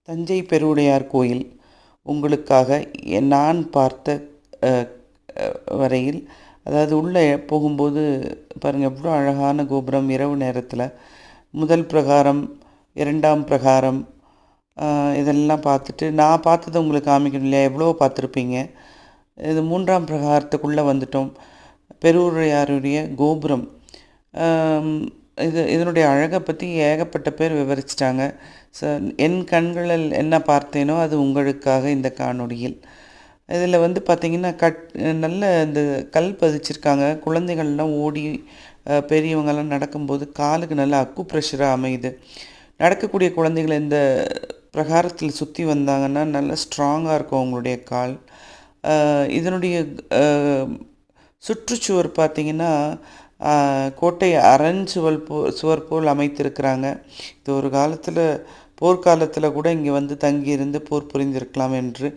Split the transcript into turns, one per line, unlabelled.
தஞ்சை பெருவுடையார் கோயில் உங்களுக்காக நான் பார்த்த அ, வரையில், அதாவது உள்ளே போகும்போது பாருங்கள் எவ்வளோ அழகான கோபுரம். இரவு நேரத்தில் முதல் பிரகாரம், இரண்டாம் பிரகாரம், இதெல்லாம் பார்த்துட்டு நான் பார்த்ததை உங்களுக்கு காமிக்கணும் இல்லையா, எவ்வளோ பார்த்துருப்பீங்க. இது மூன்றாம் பிரகாரத்துக்குள்ளே வந்துட்டோம். பெருவுடையாருடைய கோபுரம். இதனுடைய அழகை பற்றி ஏகப்பட்ட பேர் விவரிச்சிட்டாங்க. என் கண்களில் என்ன பார்த்தேனோ அது உங்களுக்காக இந்த காணொளியில். இதில் வந்து பார்த்திங்கன்னா நல்ல இந்த கல் பதிச்சிருக்காங்க. குழந்தைகள்லாம் ஓடி பெரியவங்கெல்லாம் நடக்கும்போது காலுக்கு நல்ல அக்கு ப்ரெஷராக அமையுது. நடக்கக்கூடிய குழந்தைகள் இந்த பிரகாரத்தில் சுற்றி வந்தாங்கன்னா நல்லா ஸ்ட்ராங்காக இருக்கும் அவங்களுடைய கால். இதனுடைய சுற்றுச்சுவர் பார்த்திங்கன்னா கோட்டை சுவர் போல் அமைத்திருக்கிறாங்க. இது ஒரு காலத்தில் போர்க்காலத்தில் கூட இங்கே வந்து தங்கியிருந்து போர் புரிந்திருக்கலாம் என்று